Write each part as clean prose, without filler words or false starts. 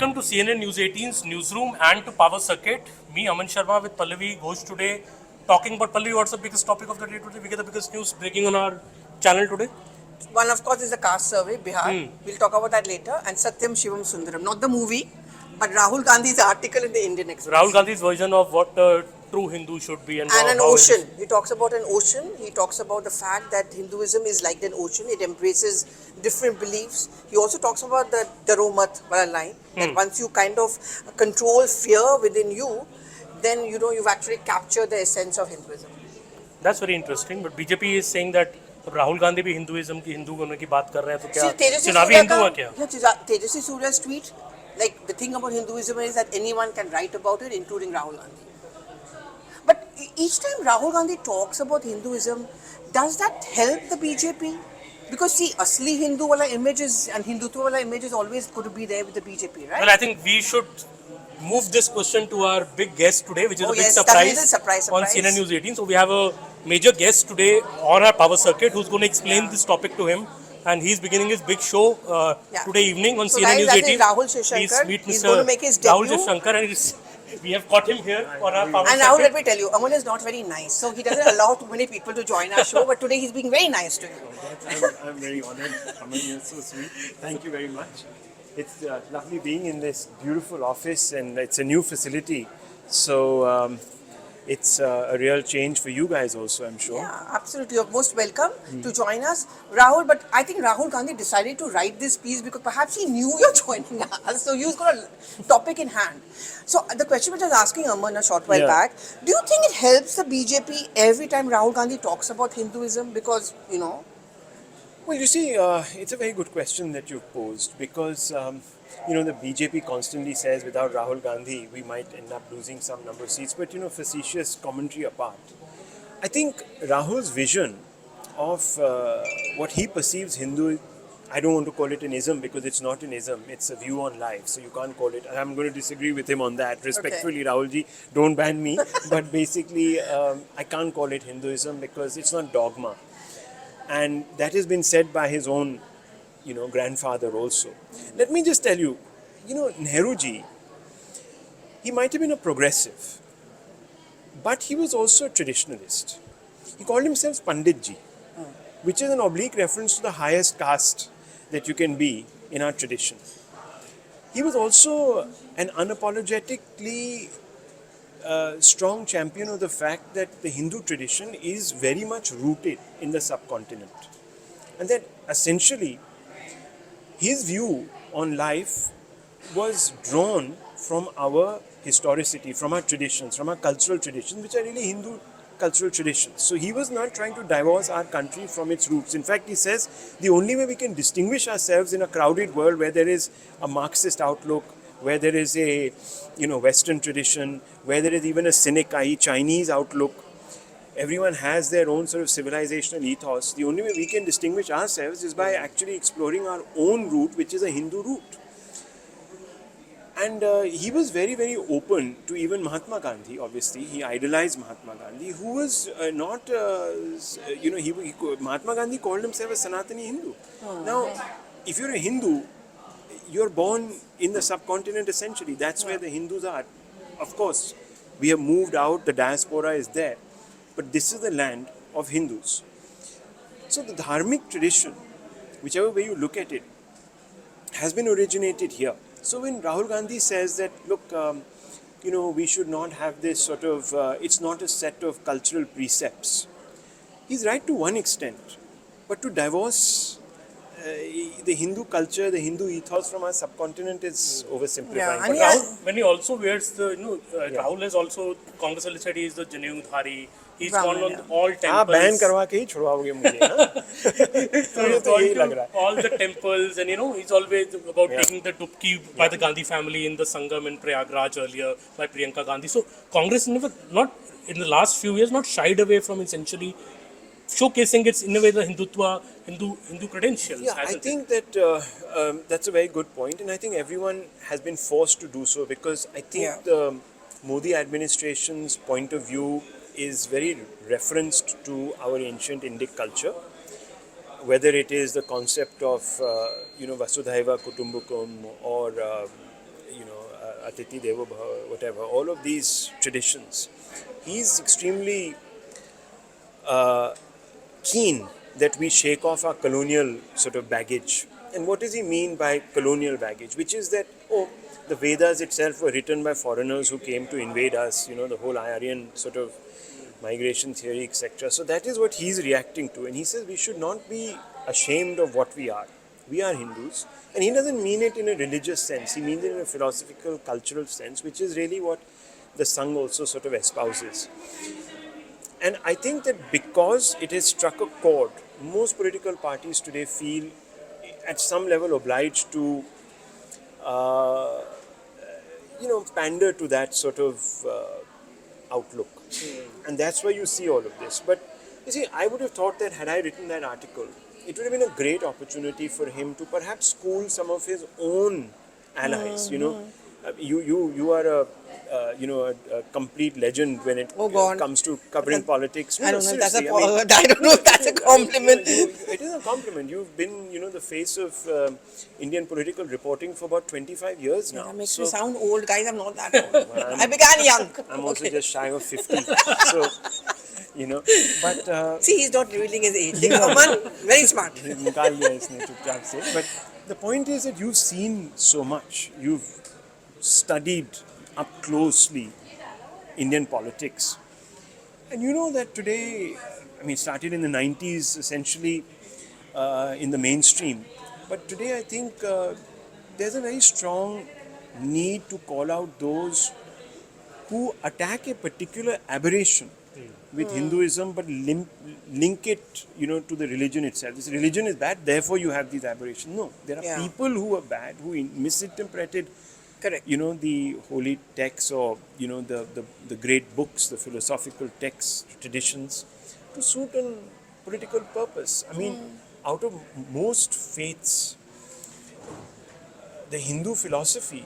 Welcome to CNN News 18's newsroom and to Power Circuit. Me, Aman Sharma, with Pallavi Ghosh today, talking about Pallavi. What's the biggest topic of the day today? We get the biggest news breaking on our channel today. One, of course, is the caste survey, Bihar. We'll talk about that later. And Satyam Shivam Sundaram, not the movie, but Rahul Gandhi's article in the Indian Express. Rahul Gandhi's version of what a true Hindu should be and an ocean. He talks about an ocean. He talks about the fact that Hinduism is like an ocean. It embraces different beliefs. He also talks about the Daromat line, that once you kind of control fear within you, then you've actually captured the essence of Hinduism. That's very interesting. But BJP is saying that Rahul Gandhi भी Hinduism की हिंदू होने की बात कर रहे हैं तो क्या चुनावी हिंदू है क्या? Tejasvi Surya's tweet, like the thing about Hinduism is that anyone can write about it, including Rahul Gandhi. But each time Rahul Gandhi talks about Hinduism, does that help the BJP? Because see, Asli Hindu wala images and Hindutva wala images always going to be there with the BJP, right? Well, I think we should move this question to our big guest today, which is a big surprise on CNN News 18. So we have a major guest today on our Power Circuit who's going to explain this topic to him. And he's beginning his big show today evening on CNN News 18. Please meet He's going to make his debut. Rahul Shankar, and we have got him here on our Power Circuit. And now let me tell you, Aman is not very nice. So he doesn't allow too many people to join our show. But today he's being very nice to you. I'm very honored. Aman, you're so sweet. Thank you very much. It's lovely being in this beautiful office, and it's a new facility. So it's a real change for you guys also, I'm sure. Yeah, absolutely. You're most welcome to join us, Rahul. But I think Rahul Gandhi decided to write this piece because perhaps he knew you're joining us. So he's got a topic in hand. So the question which I was asking Aman a short while back, do you think it helps the BJP every time Rahul Gandhi talks about Hinduism? Because, Well, you see, it's a very good question that you've posed because, the BJP constantly says without Rahul Gandhi, we might end up losing some number of seats. But, facetious commentary apart, I think Rahul's vision of what he perceives Hindu, I don't want to call it an ism because it's not an ism, it's a view on life. So you can't call it, I'm going to disagree with him on that. Respectfully, Rahulji, don't ban me. But basically, I can't call it Hinduism because it's not dogma. And that has been said by his own, grandfather also. Let me just tell you, Nehruji, he might have been a progressive, but he was also a traditionalist. He called himself Panditji, which is an oblique reference to the highest caste that you can be in our tradition. He was also an unapologetically strong champion of the fact that the Hindu tradition is very much rooted in the subcontinent. And that essentially his view on life was drawn from our historicity, from our traditions, from our cultural traditions, which are really Hindu cultural traditions. So he was not trying to divorce our country from its roots. In fact, he says the only way we can distinguish ourselves in a crowded world where there is a Marxist outlook, where there is a Western tradition, where there is even a cynic, i.e. Chinese outlook, everyone has their own sort of civilizational ethos. The only way we can distinguish ourselves is by actually exploring our own root, which is a Hindu root. And he was very, very open to even Mahatma Gandhi, obviously. He idolized Mahatma Gandhi, who was not, Mahatma Gandhi called himself a Sanatani Hindu. Now, if you're a Hindu, you're born in the subcontinent essentially. That's where the Hindus are. Of course, we have moved out, the diaspora is there. But this is the land of Hindus. So the dharmic tradition, whichever way you look at it, has been originated here. So when Rahul Gandhi says that, look, we should not have this sort of, it's not a set of cultural precepts. He's right to one extent. But to divorce the Hindu culture, the Hindu ethos from our subcontinent is oversimplifying. Yeah, but Rahul, when he also wears the, Rahul has also, Congress has said he is the Janeau Dhari. He's gone on all temples. ban करवा के ही छुड़वाओगे मुझे. So he's gone to all the temples, and he's always about taking the dubki by the Gandhi family in the Sangam in Prayagraj earlier by Priyanka Gandhi. So Congress never, not in the last few years, not shied away from essentially showcasing its, in a way, the Hindu credentials. Yeah, I think that that's a very good point, and I think everyone has been forced to do so because I think the Modi administration's point of view is very referenced to our ancient Indic culture, whether it is the concept of Vasudhaiva Kutumbakam or Atiti Devo Bhava, whatever, all of these traditions, he's extremely keen that we shake off our colonial sort of baggage. And what does he mean by colonial baggage? Which is that, the Vedas itself were written by foreigners who came to invade us, the whole Aryan sort of migration theory, etc. So that is what he's reacting to. And he says we should not be ashamed of what we are. We are Hindus. And he doesn't mean it in a religious sense. He means it in a philosophical, cultural sense, which is really what the Sangh also sort of espouses. And I think that because it has struck a chord, most political parties today feel at some level obliged to, pander to that sort of outlook. And that's why you see all of this. But you see, I would have thought that had I written that article, it would have been a great opportunity for him to perhaps school some of his own allies. You are a complete legend when it comes to covering politics. I don't know if that's a I don't know if that's a compliment. It is a compliment. You've been, the face of Indian political reporting for about 25 years now. That makes me sound old, guys. I'm not that old. I began young. I'm also just shy of 50. So, but... see, he's not revealing his age. Hanuman, very smart. But the point is that you've seen so much. You've studied up closely Indian politics. And you know that today, started in the 90s essentially in the mainstream. But today I think there's a very strong need to call out those who attack a particular aberration with Hinduism but link it, to the religion itself. This religion is bad, therefore you have these aberrations. No, there are people who are bad, who misinterpreted the holy texts or, the great books, the philosophical texts, traditions to suit a political purpose. Out of most faiths, the Hindu philosophy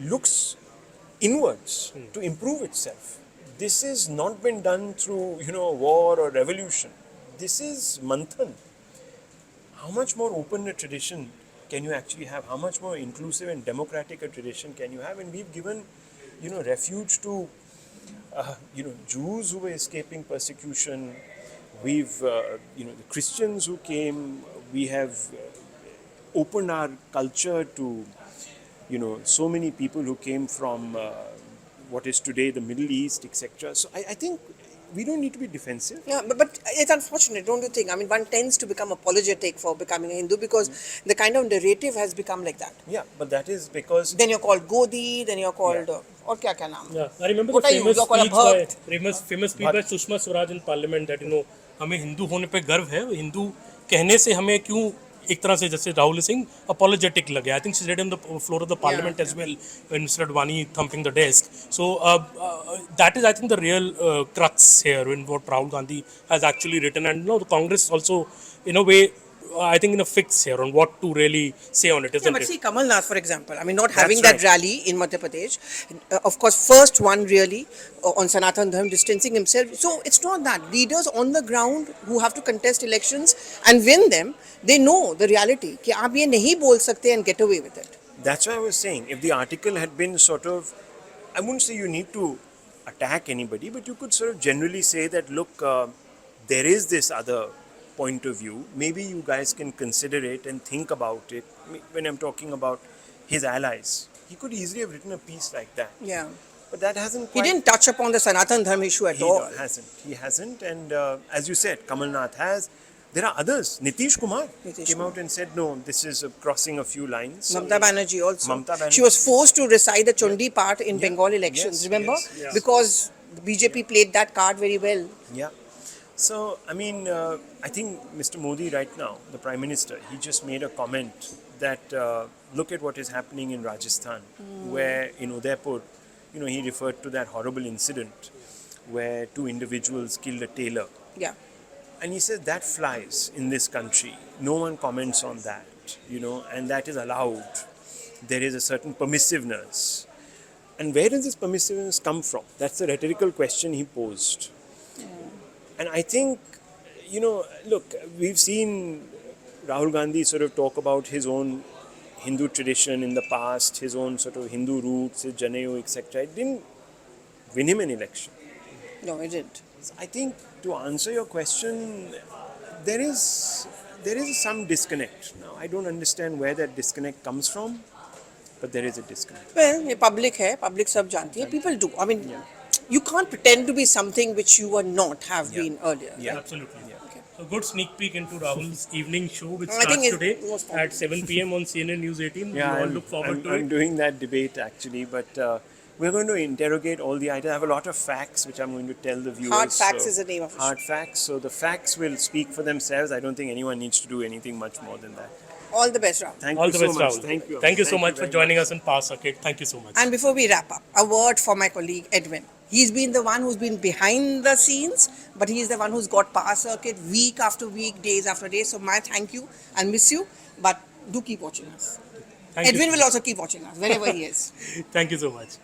looks inwards to improve itself. This has not been done through, war or revolution. This is manthan. How much more open a tradition can you actually have? How much more inclusive and democratic a tradition can you have? And we've given, refuge to, Jews who were escaping persecution. We've, the Christians who came. We have opened our culture to, so many people who came from what is today the Middle East, etc. So I think we don't need to be defensive. Yeah, but it's unfortunate, don't you think? One tends to become apologetic for becoming a Hindu because the kind of narrative has become like that. Yeah, but that is because... Then you're called Godi, then you're called... Or kya naam? Yeah, I remember the famous speech by Sushma Swaraj in Parliament that, हमें हिंदू होने पे गर्व है, हिंदू कहने से हमें क्यों एक तरह से जैसे राहुल सिंह apologetic लगे. I think she read on the floor of the parliament as well when Mr. Advani thumping the desk. So that is, I think, the real crux here in what Rahul Gandhi has actually written. And the Congress also, in a way, I think in a fix here on what to really say on it, isn't but it? see, Kamal Nath, for example, not having that rally in Madhya Pradesh, of course, first one really on Sanatan Dharm, distancing himself. So it's not that. Leaders on the ground who have to contest elections and win them, they know the reality. Ki aap ye nahi bol sakte and get away with it. That's why I was saying, if the article had been sort of, I wouldn't say you need to attack anybody, but you could sort of generally say that, look, there is this other point of view. Maybe you guys can consider it and think about it. When I'm talking about his allies, he could easily have written a piece like that. Yeah. But that hasn't He didn't touch upon the Sanatan Dharm issue at all. He hasn't. And as you said, Kamal Nath has. There are others. Nitish Kumar came out and said, no, this is crossing a few lines. Mamta Banerjee also. Mamta Banerjee. She was forced to recite the Chundi part in Bengal elections, remember? Yes. Because the BJP played that card very well. Yeah. So, I think Mr. Modi right now, the Prime Minister, he just made a comment that look at what is happening in Rajasthan, where in Udaipur, he referred to that horrible incident where two individuals killed a tailor. Yeah. And he says that flies in this country. No one comments on that, and that is allowed. There is a certain permissiveness. And where does this permissiveness come from? That's the rhetorical question he posed. And I think, look, we've seen Rahul Gandhi sort of talk about his own Hindu tradition in the past, his own sort of Hindu roots, his Janayu, etc., it didn't win him an election. No, it didn't. I think to answer your question, there is some disconnect. Now, I don't understand where that disconnect comes from, but there is a disconnect. Well, ये public है, public सब जानती है. People do. I mean, you can't pretend to be something which you were not have been earlier. Yeah. Absolutely. Yeah. A good sneak peek into Rahul's evening show, which I think starts today it was fun. at 7 p.m. on CNN News 18. Yeah, we all I'm, look forward to I'm it. doing that debate actually, but we're going to interrogate all the items. I have a lot of facts which I'm going to tell the viewers. Hard facts is the name of it. Hard facts. So the facts will speak for themselves. I don't think anyone needs to do anything much more than that. All the best, Rahul. Thank All you the so best, much. Rahul. Thank you. Thank you so Thank much for very joining us in Power Circuit. Thank you so much. And before we wrap up, a word for my colleague Edwin. He's been the one who's been behind the scenes, but he's the one who's got Power Circuit week after week, days after days. So my thank you. I'll miss you, but do keep watching us. Thank Edwin you. will also keep watching us wherever he is. Thank you so much.